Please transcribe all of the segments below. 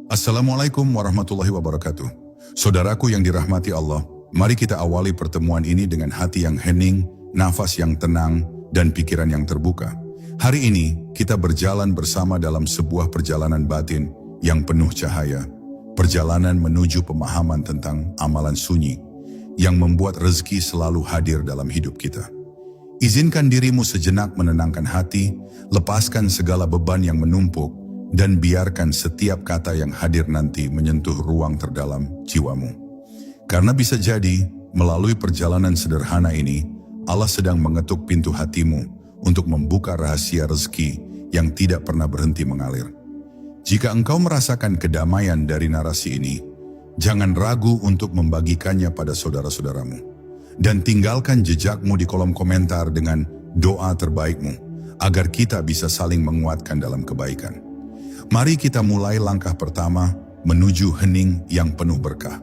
Assalamualaikum warahmatullahi wabarakatuh. Saudaraku yang dirahmati Allah, mari kita awali pertemuan ini dengan hati yang hening, nafas yang tenang, dan pikiran yang terbuka. Hari ini, kita berjalan bersama dalam sebuah perjalanan batin yang penuh cahaya. Perjalanan menuju pemahaman tentang amalan sunyi, yang membuat rezeki selalu hadir dalam hidup kita. Izinkan dirimu sejenak menenangkan hati, lepaskan segala beban yang menumpuk, dan biarkan setiap kata yang hadir nanti menyentuh ruang terdalam jiwamu. Karena bisa jadi, melalui perjalanan sederhana ini, Allah sedang mengetuk pintu hatimu untuk membuka rahasia rezeki yang tidak pernah berhenti mengalir. Jika engkau merasakan kedamaian dari narasi ini, jangan ragu untuk membagikannya pada saudara-saudaramu. Dan tinggalkan jejakmu di kolom komentar dengan doa terbaikmu, agar kita bisa saling menguatkan dalam kebaikan. Mari kita mulai langkah pertama menuju hening yang penuh berkah.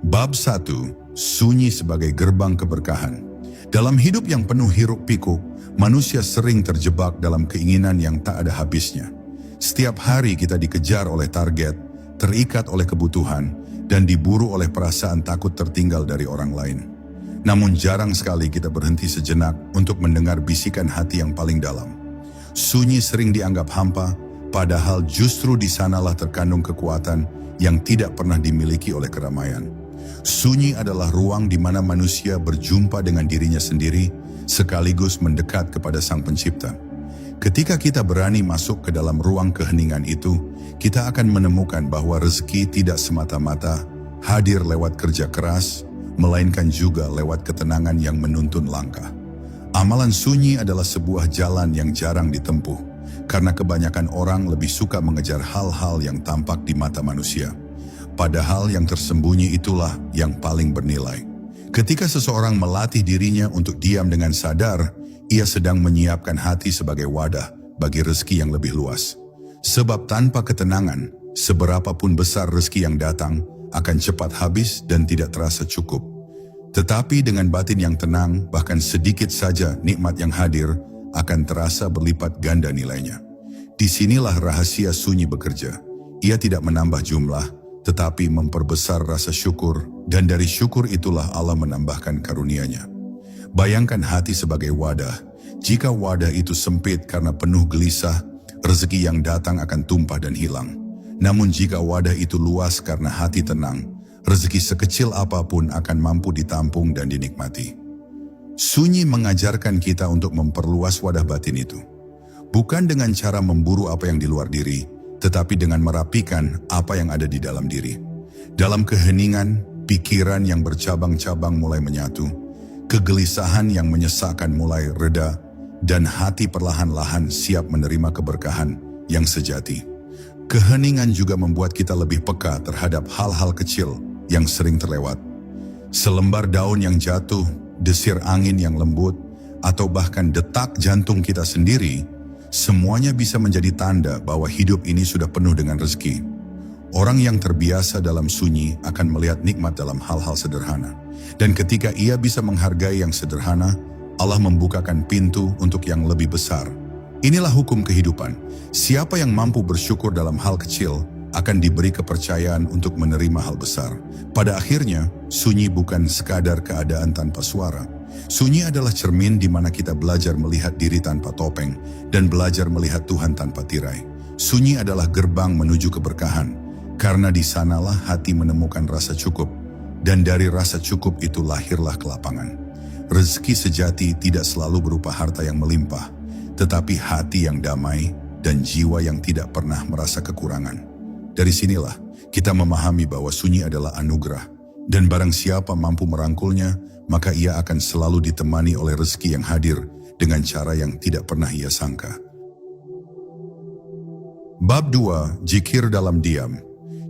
Bab 1. Sunyi sebagai gerbang keberkahan. Dalam hidup yang penuh hiruk-pikuk, manusia sering terjebak dalam keinginan yang tak ada habisnya. Setiap hari kita dikejar oleh target, terikat oleh kebutuhan, dan diburu oleh perasaan takut tertinggal dari orang lain. Namun jarang sekali kita berhenti sejenak untuk mendengar bisikan hati yang paling dalam. Sunyi sering dianggap hampa, padahal justru di sanalah terkandung kekuatan yang tidak pernah dimiliki oleh keramaian. Sunyi adalah ruang di mana manusia berjumpa dengan dirinya sendiri, sekaligus mendekat kepada Sang Pencipta. Ketika kita berani masuk ke dalam ruang keheningan itu, kita akan menemukan bahwa rezeki tidak semata-mata hadir lewat kerja keras, melainkan juga lewat ketenangan yang menuntun langkah. Amalan sunyi adalah sebuah jalan yang jarang ditempuh, karena kebanyakan orang lebih suka mengejar hal-hal yang tampak di mata manusia. Padahal yang tersembunyi itulah yang paling bernilai. Ketika seseorang melatih dirinya untuk diam dengan sadar, ia sedang menyiapkan hati sebagai wadah bagi rezeki yang lebih luas. Sebab tanpa ketenangan, seberapapun besar rezeki yang datang akan cepat habis dan tidak terasa cukup. Tetapi dengan batin yang tenang, bahkan sedikit saja nikmat yang hadir akan terasa berlipat ganda nilainya. Disinilah rahasia sunyi bekerja. Ia tidak menambah jumlah, tetapi memperbesar rasa syukur, dan dari syukur itulah Allah menambahkan karunia-Nya. Bayangkan hati sebagai wadah. Jika wadah itu sempit karena penuh gelisah, rezeki yang datang akan tumpah dan hilang. Namun jika wadah itu luas karena hati tenang, rezeki sekecil apapun akan mampu ditampung dan dinikmati. Sunyi mengajarkan kita untuk memperluas wadah batin itu. Bukan dengan cara memburu apa yang di luar diri, tetapi dengan merapikan apa yang ada di dalam diri. Dalam keheningan, pikiran yang bercabang-cabang mulai menyatu, kegelisahan yang menyesakkan mulai reda, dan hati perlahan-lahan siap menerima keberkahan yang sejati. Keheningan juga membuat kita lebih peka terhadap hal-hal kecil yang sering terlewat. Selembar daun yang jatuh, desir angin yang lembut, atau bahkan detak jantung kita sendiri, semuanya bisa menjadi tanda bahwa hidup ini sudah penuh dengan rezeki. Orang yang terbiasa dalam sunyi akan melihat nikmat dalam hal-hal sederhana. Dan ketika ia bisa menghargai yang sederhana, Allah membukakan pintu untuk yang lebih besar. Inilah hukum kehidupan. Siapa yang mampu bersyukur dalam hal kecil akan diberi kepercayaan untuk menerima hal besar. Pada akhirnya, sunyi bukan sekadar keadaan tanpa suara. Sunyi adalah cermin di mana kita belajar melihat diri tanpa topeng dan belajar melihat Tuhan tanpa tirai. Sunyi adalah gerbang menuju keberkahan, karena di sanalah hati menemukan rasa cukup. Dan dari rasa cukup itu lahirlah kelapangan. Rezeki sejati tidak selalu berupa harta yang melimpah, tetapi hati yang damai dan jiwa yang tidak pernah merasa kekurangan. Dari sinilah kita memahami bahwa sunyi adalah anugerah, dan barang siapa mampu merangkulnya, maka ia akan selalu ditemani oleh rezeki yang hadir dengan cara yang tidak pernah ia sangka. Bab 2. Zikir dalam diam.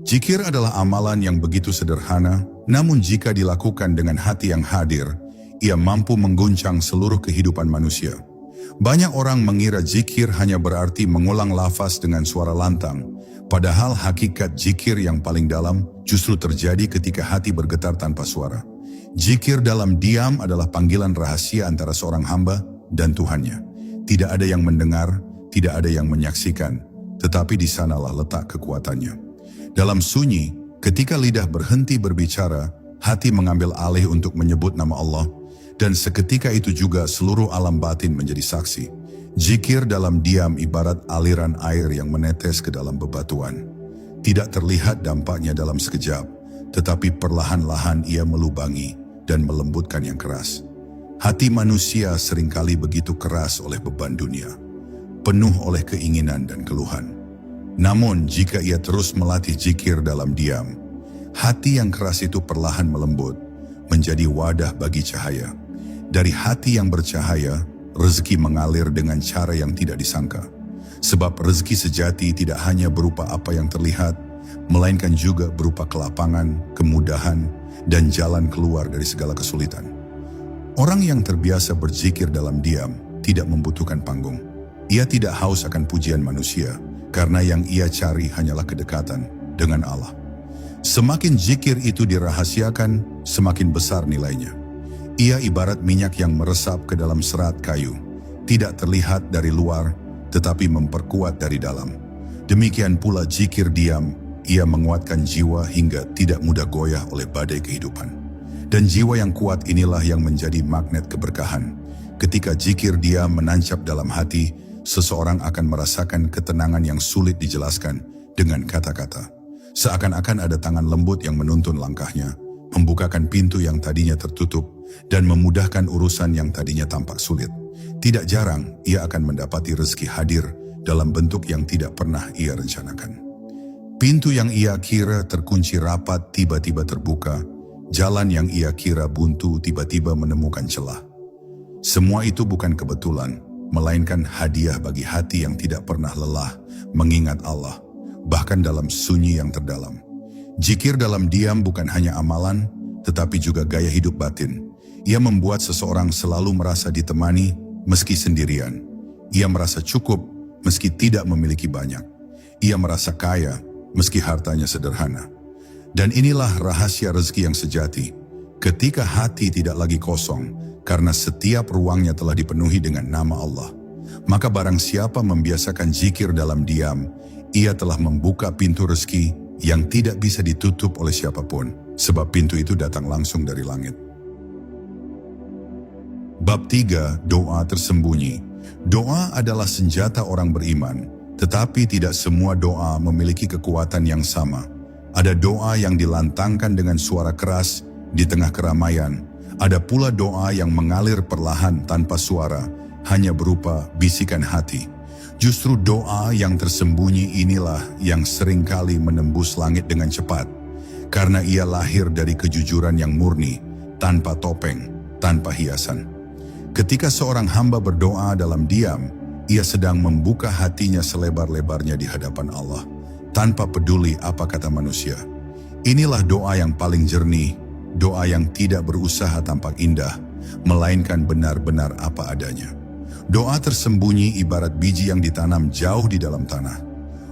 Zikir adalah amalan yang begitu sederhana, namun jika dilakukan dengan hati yang hadir, ia mampu mengguncang seluruh kehidupan manusia. Banyak orang mengira zikir hanya berarti mengulang lafaz dengan suara lantang, padahal hakikat zikir yang paling dalam justru terjadi ketika hati bergetar tanpa suara. Zikir dalam diam adalah panggilan rahasia antara seorang hamba dan Tuhannya. Tidak ada yang mendengar, tidak ada yang menyaksikan, tetapi di sanalah letak kekuatannya. Dalam sunyi, ketika lidah berhenti berbicara, hati mengambil alih untuk menyebut nama Allah, dan seketika itu juga seluruh alam batin menjadi saksi. Zikir dalam diam ibarat aliran air yang menetes ke dalam bebatuan. Tidak terlihat dampaknya dalam sekejap, tetapi perlahan-lahan ia melubangi dan melembutkan yang keras. Hati manusia seringkali begitu keras oleh beban dunia, penuh oleh keinginan dan keluhan. Namun jika ia terus melatih zikir dalam diam, hati yang keras itu perlahan melembut, menjadi wadah bagi cahaya. Dari hati yang bercahaya, rezeki mengalir dengan cara yang tidak disangka. Sebab rezeki sejati tidak hanya berupa apa yang terlihat, melainkan juga berupa kelapangan, kemudahan, dan jalan keluar dari segala kesulitan. Orang yang terbiasa berzikir dalam diam tidak membutuhkan panggung. Ia tidak haus akan pujian manusia, karena yang ia cari hanyalah kedekatan dengan Allah. Semakin zikir itu dirahasiakan, semakin besar nilainya. Ia ibarat minyak yang meresap ke dalam serat kayu, tidak terlihat dari luar, tetapi memperkuat dari dalam. Demikian pula zikir diam, ia menguatkan jiwa hingga tidak mudah goyah oleh badai kehidupan. Dan jiwa yang kuat inilah yang menjadi magnet keberkahan. Ketika zikir diam menancap dalam hati, seseorang akan merasakan ketenangan yang sulit dijelaskan dengan kata-kata. Seakan-akan ada tangan lembut yang menuntun langkahnya, membukakan pintu yang tadinya tertutup, dan memudahkan urusan yang tadinya tampak sulit. Tidak jarang, ia akan mendapati rezeki hadir dalam bentuk yang tidak pernah ia rencanakan. Pintu yang ia kira terkunci rapat tiba-tiba terbuka, jalan yang ia kira buntu tiba-tiba menemukan celah. Semua itu bukan kebetulan, melainkan hadiah bagi hati yang tidak pernah lelah mengingat Allah, bahkan dalam sunyi yang terdalam. Zikir dalam diam bukan hanya amalan, tetapi juga gaya hidup batin. Ia membuat seseorang selalu merasa ditemani meski sendirian. Ia merasa cukup meski tidak memiliki banyak. Ia merasa kaya meski hartanya sederhana. Dan inilah rahasia rezeki yang sejati. Ketika hati tidak lagi kosong, karena setiap ruangnya telah dipenuhi dengan nama Allah, maka barang siapa membiasakan zikir dalam diam, ia telah membuka pintu rezeki yang tidak bisa ditutup oleh siapapun, sebab pintu itu datang langsung dari langit. Bab 3, doa tersembunyi. Doa adalah senjata orang beriman, tetapi tidak semua doa memiliki kekuatan yang sama. Ada doa yang dilantangkan dengan suara keras di tengah keramaian. Ada pula doa yang mengalir perlahan tanpa suara, hanya berupa bisikan hati. Justru doa yang tersembunyi inilah yang seringkali menembus langit dengan cepat, karena ia lahir dari kejujuran yang murni, tanpa topeng, tanpa hiasan. Ketika seorang hamba berdoa dalam diam, ia sedang membuka hatinya selebar-lebarnya di hadapan Allah, tanpa peduli apa kata manusia. Inilah doa yang paling jernih, doa yang tidak berusaha tampak indah, melainkan benar-benar apa adanya. Doa tersembunyi ibarat biji yang ditanam jauh di dalam tanah.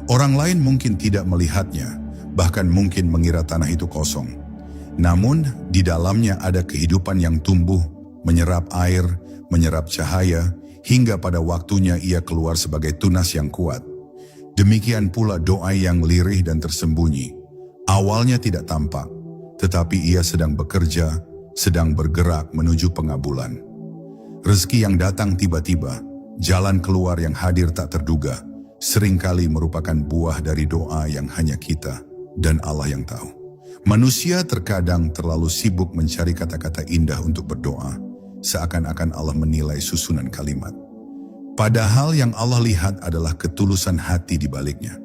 Orang lain mungkin tidak melihatnya, bahkan mungkin mengira tanah itu kosong. Namun, di dalamnya ada kehidupan yang tumbuh, menyerap air, menyerap cahaya, hingga pada waktunya ia keluar sebagai tunas yang kuat. Demikian pula doa yang lirih dan tersembunyi. Awalnya tidak tampak, tetapi ia sedang bekerja, sedang bergerak menuju pengabulan. Rezeki yang datang tiba-tiba, jalan keluar yang hadir tak terduga, seringkali merupakan buah dari doa yang hanya kita dan Allah yang tahu. Manusia terkadang terlalu sibuk mencari kata-kata indah untuk berdoa, seakan-akan Allah menilai susunan kalimat. Padahal yang Allah lihat adalah ketulusan hati di baliknya.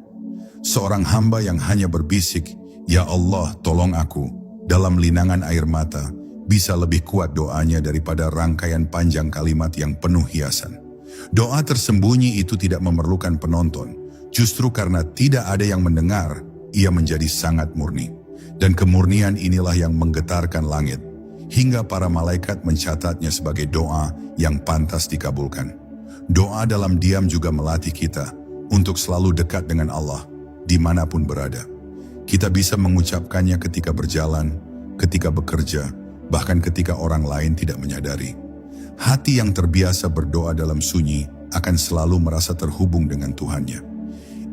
Seorang hamba yang hanya berbisik, "Ya Allah, tolong aku," dalam linangan air mata, bisa lebih kuat doanya daripada rangkaian panjang kalimat yang penuh hiasan. Doa tersembunyi itu tidak memerlukan penonton. Justru karena tidak ada yang mendengar, ia menjadi sangat murni. Dan kemurnian inilah yang menggetarkan langit, hingga para malaikat mencatatnya sebagai doa yang pantas dikabulkan. Doa dalam diam juga melatih kita untuk selalu dekat dengan Allah, dimanapun berada. Kita bisa mengucapkannya ketika berjalan, ketika bekerja, bahkan ketika orang lain tidak menyadari. Hati yang terbiasa berdoa dalam sunyi akan selalu merasa terhubung dengan Tuhannya.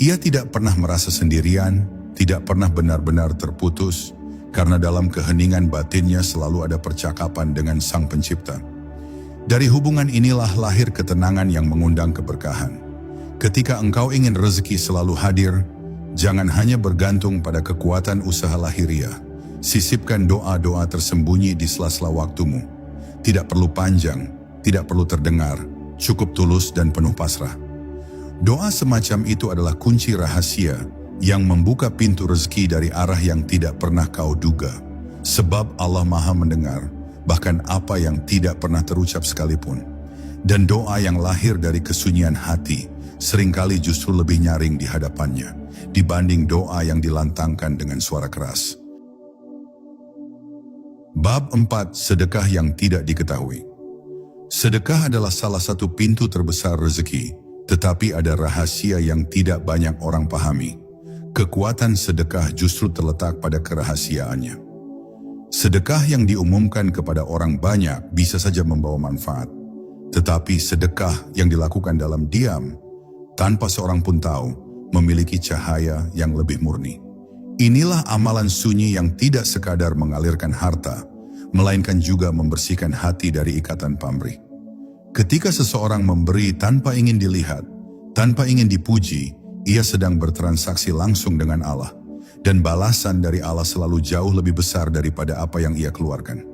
Ia tidak pernah merasa sendirian, tidak pernah benar-benar terputus, karena dalam keheningan batinnya selalu ada percakapan dengan Sang Pencipta. Dari hubungan inilah lahir ketenangan yang mengundang keberkahan. Ketika engkau ingin rezeki selalu hadir, jangan hanya bergantung pada kekuatan usaha lahiriah. Sisipkan doa-doa tersembunyi di sela-sela waktumu. Tidak perlu panjang, tidak perlu terdengar, cukup tulus dan penuh pasrah. Doa semacam itu adalah kunci rahasia yang membuka pintu rezeki dari arah yang tidak pernah kau duga. Sebab Allah Maha mendengar, bahkan apa yang tidak pernah terucap sekalipun. Dan doa yang lahir dari kesunyian hati seringkali justru lebih nyaring di hadapannya dibanding doa yang dilantangkan dengan suara keras. Bab 4. Sedekah yang tidak diketahui. Sedekah adalah salah satu pintu terbesar rezeki, tetapi ada rahasia yang tidak banyak orang pahami. Kekuatan sedekah justru terletak pada kerahasiaannya. Sedekah yang diumumkan kepada orang banyak bisa saja membawa manfaat, tetapi sedekah yang dilakukan dalam diam, tanpa seorang pun tahu, memiliki cahaya yang lebih murni. Inilah amalan sunyi yang tidak sekadar mengalirkan harta, melainkan juga membersihkan hati dari ikatan pamrih. Ketika seseorang memberi tanpa ingin dilihat, tanpa ingin dipuji, ia sedang bertransaksi langsung dengan Allah. Dan balasan dari Allah selalu jauh lebih besar daripada apa yang ia keluarkan.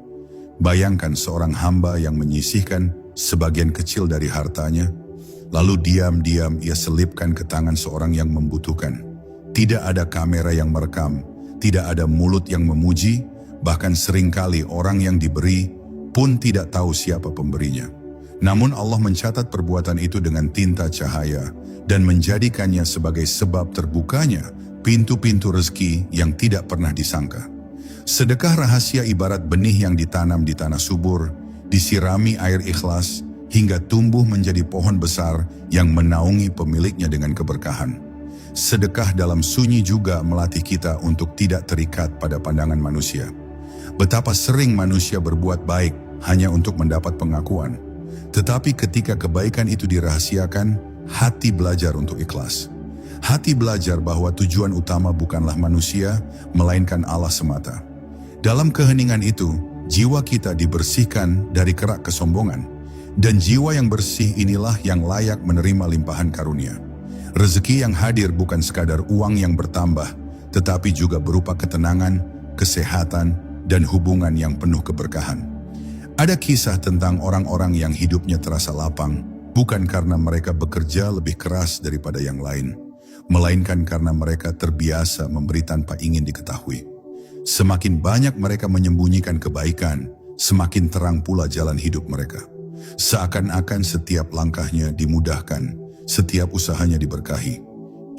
Bayangkan seorang hamba yang menyisihkan sebagian kecil dari hartanya, lalu diam-diam ia selipkan ke tangan seorang yang membutuhkan. Tidak ada kamera yang merekam, tidak ada mulut yang memuji, bahkan seringkali orang yang diberi pun tidak tahu siapa pemberinya. Namun Allah mencatat perbuatan itu dengan tinta cahaya dan menjadikannya sebagai sebab terbukanya pintu-pintu rezeki yang tidak pernah disangka. Sedekah rahasia ibarat benih yang ditanam di tanah subur, disirami air ikhlas, hingga tumbuh menjadi pohon besar yang menaungi pemiliknya dengan keberkahan. Sedekah dalam sunyi juga melatih kita untuk tidak terikat pada pandangan manusia. Betapa sering manusia berbuat baik hanya untuk mendapat pengakuan. Tetapi ketika kebaikan itu dirahasiakan, hati belajar untuk ikhlas. Hati belajar bahwa tujuan utama bukanlah manusia, melainkan Allah semata. Dalam keheningan itu, jiwa kita dibersihkan dari kerak kesombongan. Dan jiwa yang bersih inilah yang layak menerima limpahan karunia. Rezeki yang hadir bukan sekadar uang yang bertambah, tetapi juga berupa ketenangan, kesehatan, dan hubungan yang penuh keberkahan. Ada kisah tentang orang-orang yang hidupnya terasa lapang, bukan karena mereka bekerja lebih keras daripada yang lain, melainkan karena mereka terbiasa memberi tanpa ingin diketahui. Semakin banyak mereka menyembunyikan kebaikan, semakin terang pula jalan hidup mereka. Seakan-akan setiap langkahnya dimudahkan, setiap usahanya diberkahi.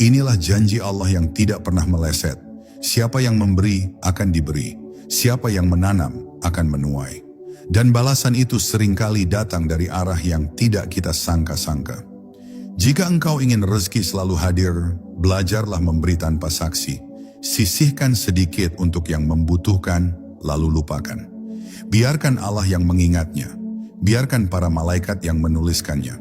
Inilah janji Allah yang tidak pernah meleset. Siapa yang memberi akan diberi, siapa yang menanam akan menuai. Dan balasan itu seringkali datang dari arah yang tidak kita sangka-sangka. Jika engkau ingin rezeki selalu hadir, belajarlah memberi tanpa saksi. Sisihkan sedikit untuk yang membutuhkan, lalu lupakan. Biarkan Allah yang mengingatnya. Biarkan para malaikat yang menuliskannya.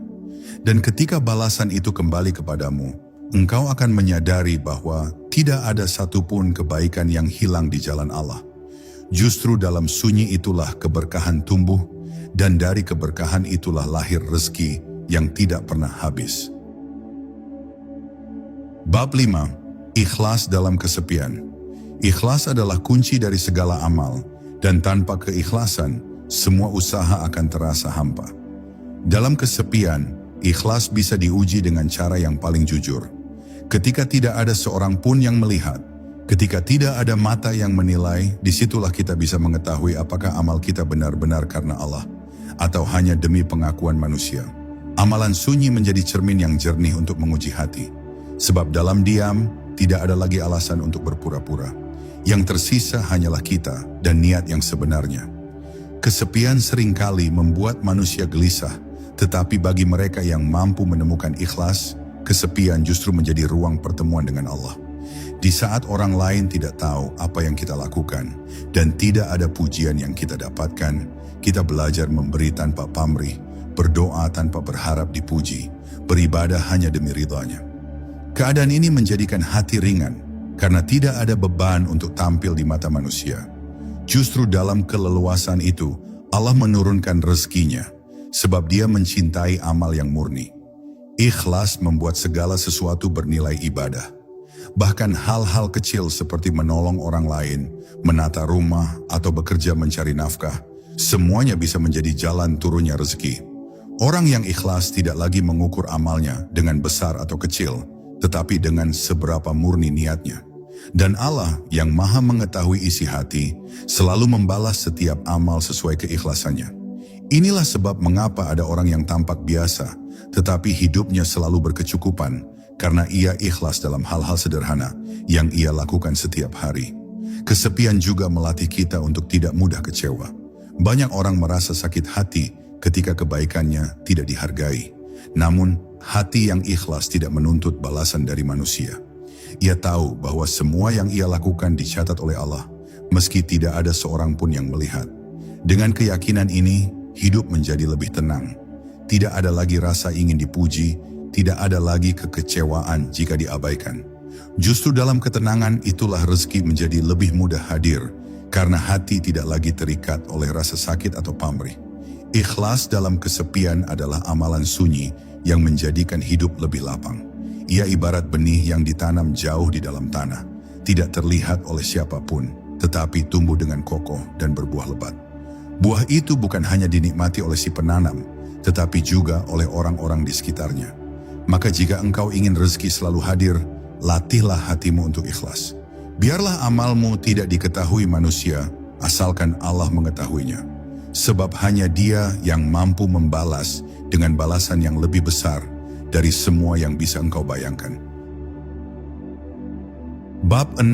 Dan ketika balasan itu kembali kepadamu, engkau akan menyadari bahwa tidak ada satupun kebaikan yang hilang di jalan Allah. Justru dalam sunyi itulah keberkahan tumbuh, dan dari keberkahan itulah lahir rezeki yang tidak pernah habis. Bab 5. Ikhlas dalam kesepian. Ikhlas adalah kunci dari segala amal, dan tanpa keikhlasan, semua usaha akan terasa hampa. Dalam kesepian, ikhlas bisa diuji dengan cara yang paling jujur. Ketika tidak ada seorang pun yang melihat, ketika tidak ada mata yang menilai, disitulah kita bisa mengetahui apakah amal kita benar-benar karena Allah, atau hanya demi pengakuan manusia. Amalan sunyi menjadi cermin yang jernih untuk menguji hati. Sebab dalam diam, tidak ada lagi alasan untuk berpura-pura. Yang tersisa hanyalah kita dan niat yang sebenarnya. Kesepian seringkali membuat manusia gelisah, tetapi bagi mereka yang mampu menemukan ikhlas, kesepian justru menjadi ruang pertemuan dengan Allah. Di saat orang lain tidak tahu apa yang kita lakukan dan tidak ada pujian yang kita dapatkan, kita belajar memberi tanpa pamrih, berdoa tanpa berharap dipuji, beribadah hanya demi ridhanya. Keadaan ini menjadikan hati ringan karena tidak ada beban untuk tampil di mata manusia. Justru dalam keleluasan itu, Allah menurunkan rezekinya sebab Dia mencintai amal yang murni. Ikhlas membuat segala sesuatu bernilai ibadah. Bahkan hal-hal kecil seperti menolong orang lain, menata rumah, atau bekerja mencari nafkah, semuanya bisa menjadi jalan turunnya rezeki. Orang yang ikhlas tidak lagi mengukur amalnya dengan besar atau kecil, tetapi dengan seberapa murni niatnya. Dan Allah yang Maha mengetahui isi hati, selalu membalas setiap amal sesuai keikhlasannya. Inilah sebab mengapa ada orang yang tampak biasa, tetapi hidupnya selalu berkecukupan, karena ia ikhlas dalam hal-hal sederhana yang ia lakukan setiap hari. Kesepian juga melatih kita untuk tidak mudah kecewa. Banyak orang merasa sakit hati ketika kebaikannya tidak dihargai. Namun, hati yang ikhlas tidak menuntut balasan dari manusia. Ia tahu bahwa semua yang ia lakukan dicatat oleh Allah, meski tidak ada seorang pun yang melihat. Dengan keyakinan ini, hidup menjadi lebih tenang. Tidak ada lagi rasa ingin dipuji, tidak ada lagi kekecewaan jika diabaikan. Justru dalam ketenangan itulah rezeki menjadi lebih mudah hadir, karena hati tidak lagi terikat oleh rasa sakit atau pamrih. Ikhlas dalam kesepian adalah amalan sunyi yang menjadikan hidup lebih lapang. Ia ibarat benih yang ditanam jauh di dalam tanah, tidak terlihat oleh siapapun, tetapi tumbuh dengan kokoh dan berbuah lebat. Buah itu bukan hanya dinikmati oleh si penanam, tetapi juga oleh orang-orang di sekitarnya. Maka jika engkau ingin rezeki selalu hadir, latihlah hatimu untuk ikhlas. Biarlah amalmu tidak diketahui manusia, asalkan Allah mengetahuinya. Sebab hanya Dia yang mampu membalas dengan balasan yang lebih besar dari semua yang bisa engkau bayangkan. Bab 6.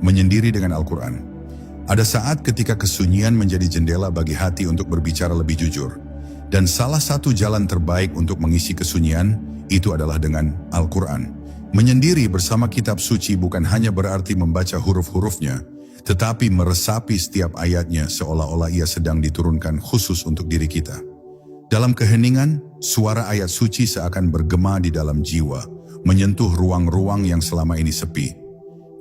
Menyendiri dengan Al-Quran. Ada saat ketika kesunyian menjadi jendela bagi hati untuk berbicara lebih jujur. Dan salah satu jalan terbaik untuk mengisi kesunyian itu adalah dengan Al-Quran. Menyendiri bersama kitab suci bukan hanya berarti membaca huruf-hurufnya, tetapi meresapi setiap ayatnya seolah-olah ia sedang diturunkan khusus untuk diri kita. Dalam keheningan, suara ayat suci seakan bergema di dalam jiwa, menyentuh ruang-ruang yang selama ini sepi.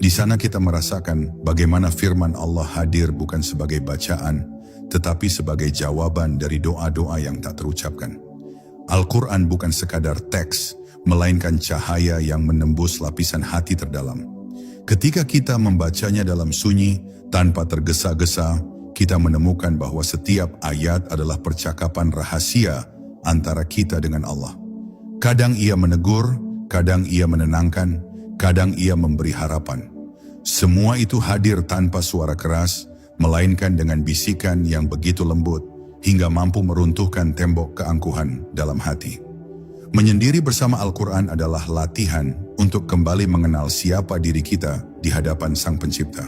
Di sana kita merasakan bagaimana firman Allah hadir bukan sebagai bacaan, tetapi sebagai jawaban dari doa-doa yang tak terucapkan. Al-Quran bukan sekadar teks, melainkan cahaya yang menembus lapisan hati terdalam. Ketika kita membacanya dalam sunyi, tanpa tergesa-gesa, kita menemukan bahwa setiap ayat adalah percakapan rahasia antara kita dengan Allah. Kadang ia menegur, kadang ia menenangkan, kadang ia memberi harapan. Semua itu hadir tanpa suara keras, melainkan dengan bisikan yang begitu lembut, hingga mampu meruntuhkan tembok keangkuhan dalam hati. Menyendiri bersama Al-Quran adalah latihan untuk kembali mengenal siapa diri kita di hadapan Sang Pencipta.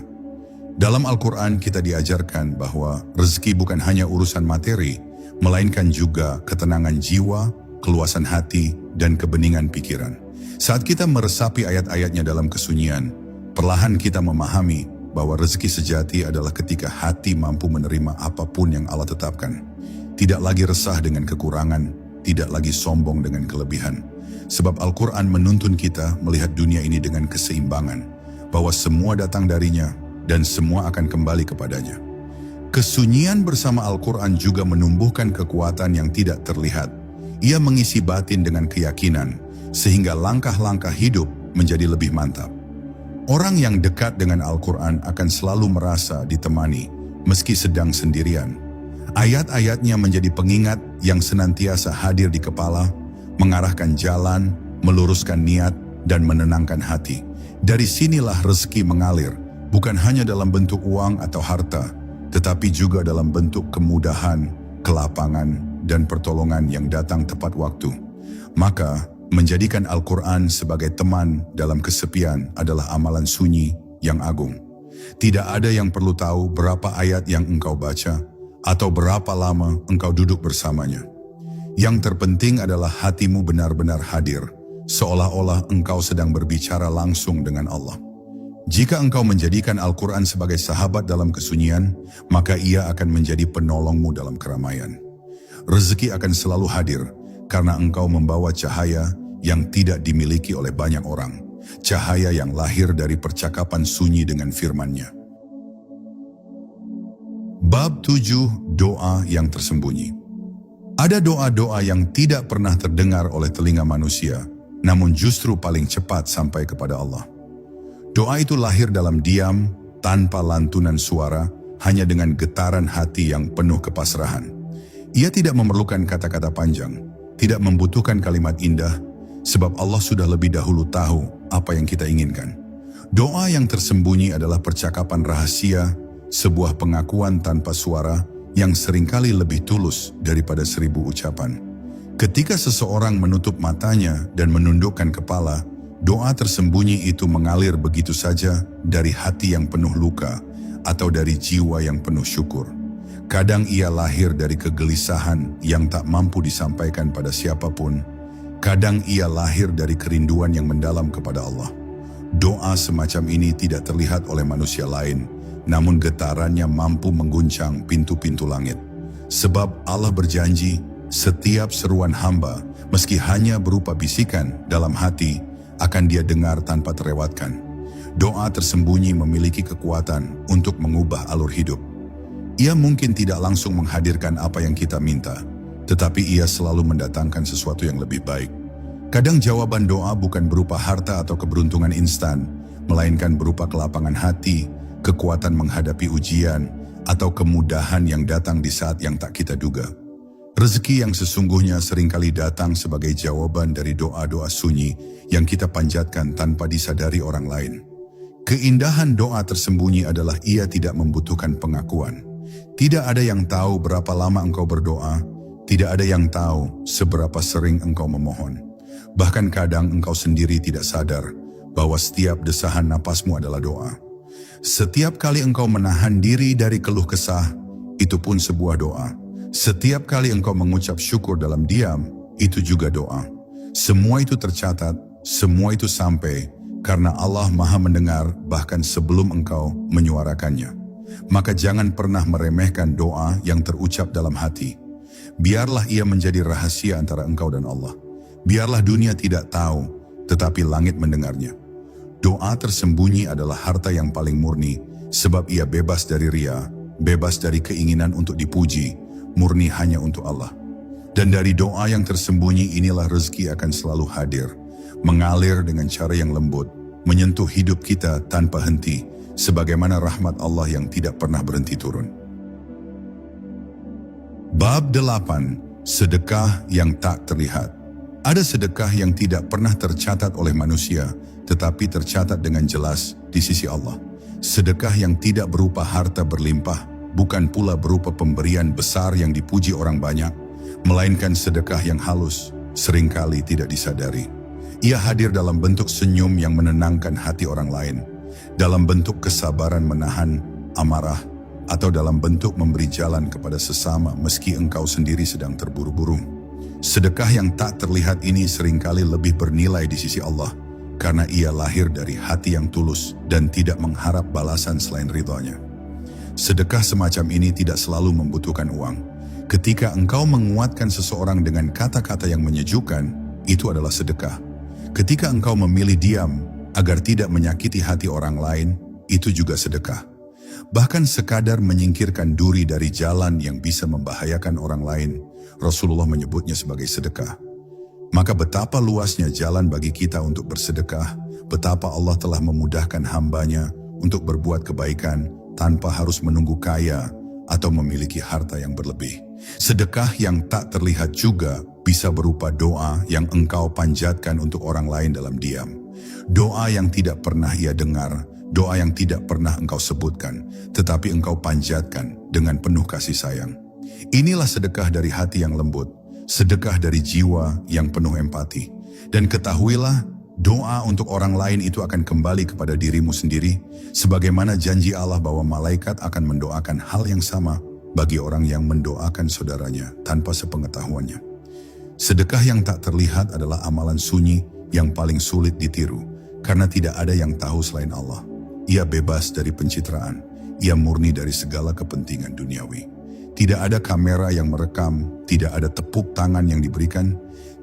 Dalam Al-Quran kita diajarkan bahwa rezeki bukan hanya urusan materi, melainkan juga ketenangan jiwa, keluasan hati, dan kebeningan pikiran. Saat kita meresapi ayat-ayatnya dalam kesunyian, perlahan kita memahami bahwa rezeki sejati adalah ketika hati mampu menerima apapun yang Allah tetapkan. Tidak lagi resah dengan kekurangan, tidak lagi sombong dengan kelebihan. Sebab Al-Quran menuntun kita melihat dunia ini dengan keseimbangan, bahwa semua datang darinya dan semua akan kembali kepadanya. Kesunyian bersama Al-Quran juga menumbuhkan kekuatan yang tidak terlihat. Ia mengisi batin dengan keyakinan, sehingga langkah-langkah hidup menjadi lebih mantap. Orang yang dekat dengan Al-Quran akan selalu merasa ditemani, meski sedang sendirian. Ayat-ayatnya menjadi pengingat yang senantiasa hadir di kepala, mengarahkan jalan, meluruskan niat, dan menenangkan hati. Dari sinilah rezeki mengalir, bukan hanya dalam bentuk uang atau harta, tetapi juga dalam bentuk kemudahan, kelapangan, dan pertolongan yang datang tepat waktu. Maka, menjadikan Al-Quran sebagai teman dalam kesepian adalah amalan sunyi yang agung. Tidak ada yang perlu tahu berapa ayat yang engkau baca, atau berapa lama engkau duduk bersamanya. Yang terpenting adalah hatimu benar-benar hadir, seolah-olah engkau sedang berbicara langsung dengan Allah. Jika engkau menjadikan Al-Quran sebagai sahabat dalam kesunyian, maka ia akan menjadi penolongmu dalam keramaian. Rezeki akan selalu hadir, karena engkau membawa cahaya yang tidak dimiliki oleh banyak orang, cahaya yang lahir dari percakapan sunyi dengan firman-Nya. Bab 7. Doa yang tersembunyi. Ada doa-doa yang tidak pernah terdengar oleh telinga manusia, namun justru paling cepat sampai kepada Allah. Doa itu lahir dalam diam, tanpa lantunan suara, hanya dengan getaran hati yang penuh kepasrahan. Ia tidak memerlukan kata-kata panjang, tidak membutuhkan kalimat indah, sebab Allah sudah lebih dahulu tahu apa yang kita inginkan. Doa yang tersembunyi adalah percakapan rahasia, sebuah pengakuan tanpa suara yang seringkali lebih tulus daripada 1000 ucapan. Ketika seseorang menutup matanya dan menundukkan kepala, doa tersembunyi itu mengalir begitu saja dari hati yang penuh luka atau dari jiwa yang penuh syukur. Kadang ia lahir dari kegelisahan yang tak mampu disampaikan pada siapapun. Kadang ia lahir dari kerinduan yang mendalam kepada Allah. Doa semacam ini tidak terlihat oleh manusia lain, namun getarannya mampu mengguncang pintu-pintu langit. Sebab Allah berjanji, setiap seruan hamba, meski hanya berupa bisikan dalam hati, akan Dia dengar tanpa terlewatkan. Doa tersembunyi memiliki kekuatan untuk mengubah alur hidup. Ia mungkin tidak langsung menghadirkan apa yang kita minta, tetapi ia selalu mendatangkan sesuatu yang lebih baik. Kadang jawaban doa bukan berupa harta atau keberuntungan instan, melainkan berupa kelapangan hati, kekuatan menghadapi ujian, atau kemudahan yang datang di saat yang tak kita duga. Rezeki yang sesungguhnya seringkali datang sebagai jawaban dari doa-doa sunyi yang kita panjatkan tanpa disadari orang lain. Keindahan doa tersembunyi adalah ia tidak membutuhkan pengakuan. Tidak ada yang tahu berapa lama engkau berdoa, tidak ada yang tahu seberapa sering engkau memohon. Bahkan kadang engkau sendiri tidak sadar bahwa setiap desahan napasmu adalah doa. Setiap kali engkau menahan diri dari keluh kesah, itu pun sebuah doa. Setiap kali engkau mengucap syukur dalam diam, itu juga doa. Semua itu tercatat, semua itu sampai, karena Allah Maha mendengar bahkan sebelum engkau menyuarakannya. Maka jangan pernah meremehkan doa yang terucap dalam hati. Biarlah ia menjadi rahasia antara engkau dan Allah. Biarlah dunia tidak tahu, tetapi langit mendengarnya. Doa tersembunyi adalah harta yang paling murni, sebab ia bebas dari ria, bebas dari keinginan untuk dipuji, murni hanya untuk Allah. Dan dari doa yang tersembunyi inilah rezeki akan selalu hadir, mengalir dengan cara yang lembut, menyentuh hidup kita tanpa henti, sebagaimana rahmat Allah yang tidak pernah berhenti turun. Bab 8. Sedekah yang tak terlihat. Ada sedekah yang tidak pernah tercatat oleh manusia, tetapi tercatat dengan jelas di sisi Allah. Sedekah yang tidak berupa harta berlimpah, bukan pula berupa pemberian besar yang dipuji orang banyak, melainkan sedekah yang halus, seringkali tidak disadari. Ia hadir dalam bentuk senyum yang menenangkan hati orang lain, dalam bentuk kesabaran menahan amarah, atau dalam bentuk memberi jalan kepada sesama meski engkau sendiri sedang terburu-buru. Sedekah yang tak terlihat ini seringkali lebih bernilai di sisi Allah, karena ia lahir dari hati yang tulus dan tidak mengharap balasan selain ridhonya. Sedekah semacam ini tidak selalu membutuhkan uang. Ketika engkau menguatkan seseorang dengan kata-kata yang menyejukkan, itu adalah sedekah. Ketika engkau memilih diam agar tidak menyakiti hati orang lain, itu juga sedekah. Bahkan sekadar menyingkirkan duri dari jalan yang bisa membahayakan orang lain, Rasulullah menyebutnya sebagai sedekah. Maka betapa luasnya jalan bagi kita untuk bersedekah, betapa Allah telah memudahkan hambanya untuk berbuat kebaikan tanpa harus menunggu kaya atau memiliki harta yang berlebih. Sedekah yang tak terlihat juga bisa berupa doa yang engkau panjatkan untuk orang lain dalam diam. Doa yang tidak pernah ia dengar, doa yang tidak pernah engkau sebutkan, tetapi engkau panjatkan dengan penuh kasih sayang. Inilah sedekah dari hati yang lembut, sedekah dari jiwa yang penuh empati. Dan ketahuilah, doa untuk orang lain itu akan kembali kepada dirimu sendiri, sebagaimana janji Allah bahwa malaikat akan mendoakan hal yang sama bagi orang yang mendoakan saudaranya tanpa sepengetahuannya. Sedekah yang tak terlihat adalah amalan sunyi yang paling sulit ditiru, karena tidak ada yang tahu selain Allah. Ia bebas dari pencitraan, ia murni dari segala kepentingan duniawi. Tidak ada kamera yang merekam, tidak ada tepuk tangan yang diberikan,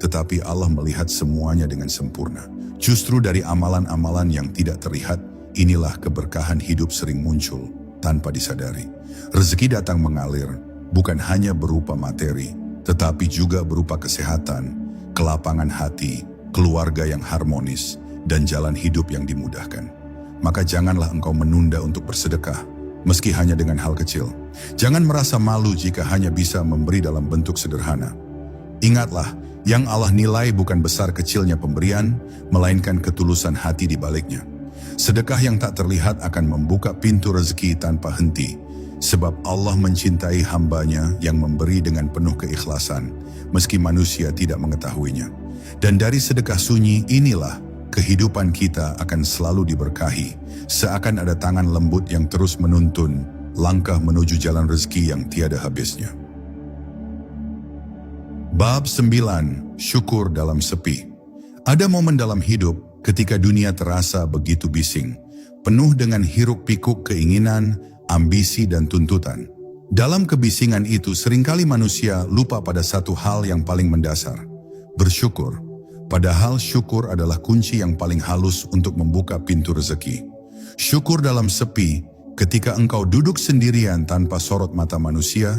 tetapi Allah melihat semuanya dengan sempurna. Justru dari amalan-amalan yang tidak terlihat, inilah keberkahan hidup sering muncul tanpa disadari. Rezeki datang mengalir, bukan hanya berupa materi, tetapi juga berupa kesehatan, kelapangan hati, keluarga yang harmonis, dan jalan hidup yang dimudahkan. Maka janganlah engkau menunda untuk bersedekah, meski hanya dengan hal kecil. Jangan merasa malu jika hanya bisa memberi dalam bentuk sederhana. Ingatlah, yang Allah nilai bukan besar kecilnya pemberian, melainkan ketulusan hati di baliknya. Sedekah yang tak terlihat akan membuka pintu rezeki tanpa henti, sebab Allah mencintai hambanya yang memberi dengan penuh keikhlasan, meski manusia tidak mengetahuinya. Dan dari sedekah sunyi inilah kehidupan kita akan selalu diberkahi, seakan ada tangan lembut yang terus menuntun langkah menuju jalan rezeki yang tiada habisnya. Bab 9. Syukur dalam sepi. Ada momen dalam hidup ketika dunia terasa begitu bising, penuh dengan hiruk-pikuk keinginan, ambisi dan tuntutan. Dalam kebisingan itu seringkali manusia lupa pada satu hal yang paling mendasar, bersyukur. Padahal syukur adalah kunci yang paling halus untuk membuka pintu rezeki. Syukur dalam sepi, ketika engkau duduk sendirian tanpa sorot mata manusia,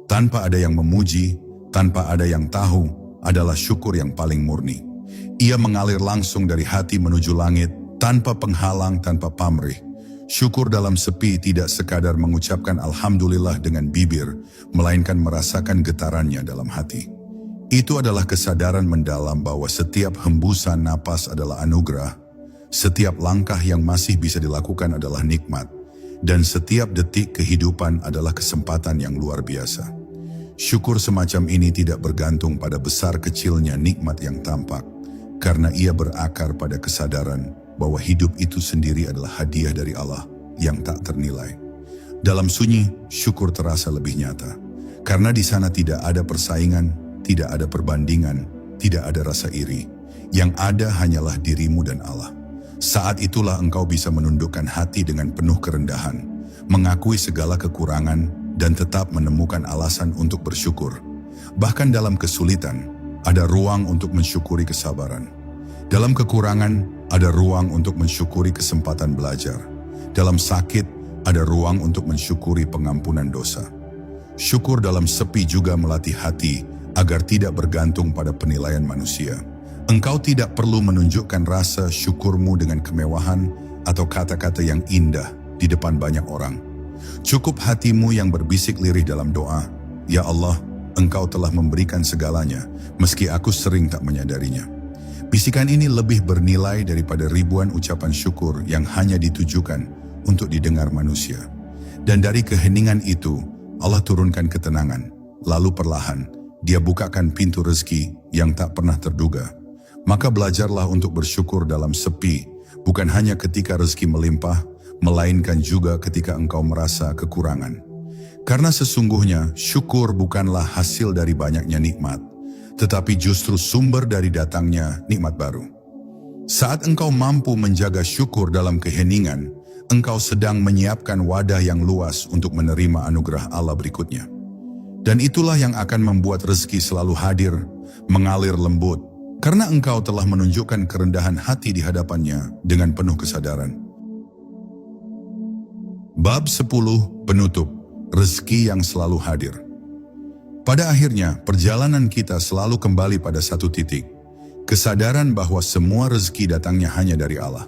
tanpa ada yang memuji, tanpa ada yang tahu, adalah syukur yang paling murni. Ia mengalir langsung dari hati menuju langit, tanpa penghalang, tanpa pamrih. Syukur dalam sepi tidak sekadar mengucapkan alhamdulillah dengan bibir, melainkan merasakan getarannya dalam hati. Itu adalah kesadaran mendalam bahwa setiap hembusan napas adalah anugerah, setiap langkah yang masih bisa dilakukan adalah nikmat, dan setiap detik kehidupan adalah kesempatan yang luar biasa. Syukur semacam ini tidak bergantung pada besar kecilnya nikmat yang tampak, karena ia berakar pada kesadaran bahwa hidup itu sendiri adalah hadiah dari Allah yang tak ternilai. Dalam sunyi, syukur terasa lebih nyata, karena di sana tidak ada persaingan, tidak ada perbandingan, tidak ada rasa iri. Yang ada hanyalah dirimu dan Allah. Saat itulah engkau bisa menundukkan hati dengan penuh kerendahan, mengakui segala kekurangan, dan tetap menemukan alasan untuk bersyukur. Bahkan dalam kesulitan, ada ruang untuk mensyukuri kesabaran. Dalam kekurangan, ada ruang untuk mensyukuri kesempatan belajar. Dalam sakit, ada ruang untuk mensyukuri pengampunan dosa. Syukur dalam sepi juga melatih hati agar tidak bergantung pada penilaian manusia. Engkau tidak perlu menunjukkan rasa syukurmu dengan kemewahan atau kata-kata yang indah di depan banyak orang. Cukup hatimu yang berbisik lirih dalam doa, "Ya Allah, Engkau telah memberikan segalanya, meski aku sering tak menyadarinya." Bisikan ini lebih bernilai daripada ribuan ucapan syukur yang hanya ditujukan untuk didengar manusia. Dan dari keheningan itu, Allah turunkan ketenangan, lalu perlahan, Dia bukakan pintu rezeki yang tak pernah terduga. Maka belajarlah untuk bersyukur dalam sepi, bukan hanya ketika rezeki melimpah, melainkan juga ketika engkau merasa kekurangan. Karena sesungguhnya syukur bukanlah hasil dari banyaknya nikmat, tetapi justru sumber dari datangnya nikmat baru. Saat engkau mampu menjaga syukur dalam keheningan, engkau sedang menyiapkan wadah yang luas untuk menerima anugerah Allah berikutnya. Dan itulah yang akan membuat rezeki selalu hadir, mengalir lembut, karena engkau telah menunjukkan kerendahan hati di hadapannya dengan penuh kesadaran. Bab 10. Penutup. Rezeki yang selalu hadir. Pada akhirnya, perjalanan kita selalu kembali pada satu titik. Kesadaran bahwa semua rezeki datangnya hanya dari Allah.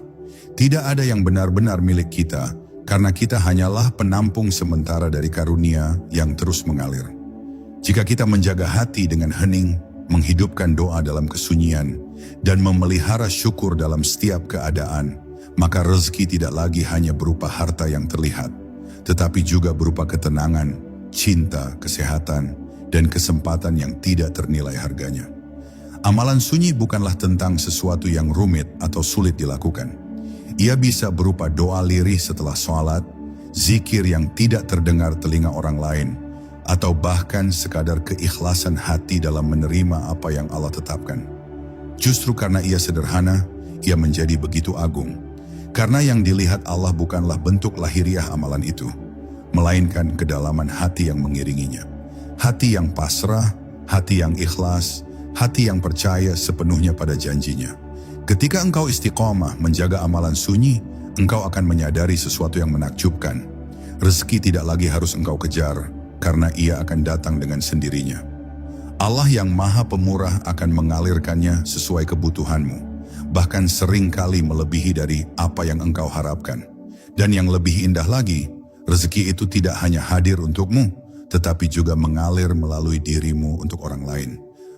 Tidak ada yang benar-benar milik kita, karena kita hanyalah penampung sementara dari karunia yang terus mengalir. Jika kita menjaga hati dengan hening, menghidupkan doa dalam kesunyian, dan memelihara syukur dalam setiap keadaan, maka rezeki tidak lagi hanya berupa harta yang terlihat, tetapi juga berupa ketenangan, cinta, kesehatan, dan kesempatan yang tidak ternilai harganya. Amalan sunyi bukanlah tentang sesuatu yang rumit atau sulit dilakukan. Ia bisa berupa doa lirih setelah sholat, zikir yang tidak terdengar telinga orang lain, atau bahkan sekadar keikhlasan hati dalam menerima apa yang Allah tetapkan. Justru karena ia sederhana, ia menjadi begitu agung. Karena yang dilihat Allah bukanlah bentuk lahiriah amalan itu, melainkan kedalaman hati yang mengiringinya. Hati yang pasrah, hati yang ikhlas, hati yang percaya sepenuhnya pada janjinya. Ketika engkau istiqomah menjaga amalan sunyi, engkau akan menyadari sesuatu yang menakjubkan. Rezeki tidak lagi harus engkau kejar, karena ia akan datang dengan sendirinya. Allah yang Maha Pemurah akan mengalirkannya sesuai kebutuhanmu, bahkan sering kali melebihi dari apa yang engkau harapkan. Dan yang lebih indah lagi, rezeki itu tidak hanya hadir untukmu, tetapi juga mengalir melalui dirimu untuk orang lain.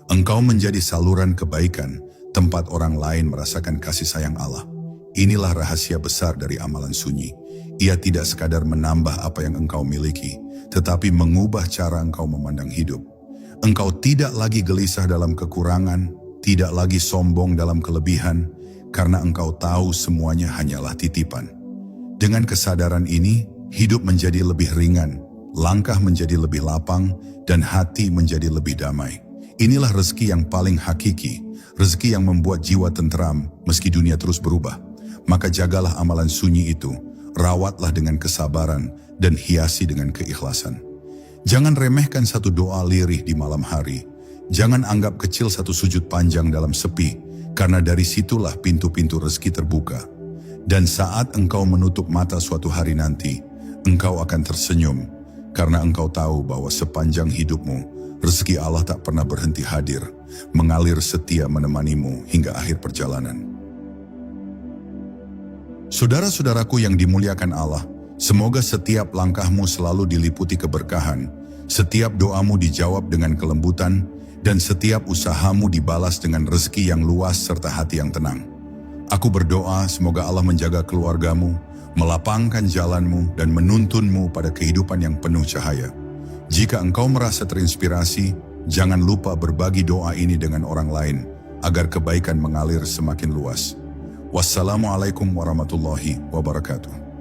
Engkau menjadi saluran kebaikan, tempat orang lain merasakan kasih sayang Allah. Inilah rahasia besar dari amalan sunyi. Ia tidak sekadar menambah apa yang engkau miliki, tetapi mengubah cara engkau memandang hidup. Engkau tidak lagi gelisah dalam kekurangan, tidak lagi sombong dalam kelebihan, karena engkau tahu semuanya hanyalah titipan. Dengan kesadaran ini, hidup menjadi lebih ringan, langkah menjadi lebih lapang, dan hati menjadi lebih damai. Inilah rezeki yang paling hakiki, rezeki yang membuat jiwa tentram meski dunia terus berubah. Maka jagalah amalan sunyi itu, rawatlah dengan kesabaran, dan hiasi dengan keikhlasan. Jangan remehkan satu doa lirih di malam hari. Jangan anggap kecil satu sujud panjang dalam sepi, karena dari situlah pintu-pintu rezeki terbuka. Dan saat engkau menutup mata suatu hari nanti, engkau akan tersenyum, karena engkau tahu bahwa sepanjang hidupmu, rezeki Allah tak pernah berhenti hadir, mengalir setia menemanimu hingga akhir perjalanan. Saudara-saudaraku yang dimuliakan Allah, semoga setiap langkahmu selalu diliputi keberkahan, setiap doamu dijawab dengan kelembutan, dan setiap usahamu dibalas dengan rezeki yang luas serta hati yang tenang. Aku berdoa semoga Allah menjaga keluargamu, melapangkan jalanmu, dan menuntunmu pada kehidupan yang penuh cahaya. Jika engkau merasa terinspirasi, jangan lupa berbagi doa ini dengan orang lain, agar kebaikan mengalir semakin luas. Wassalamualaikum warahmatullahi wabarakatuh.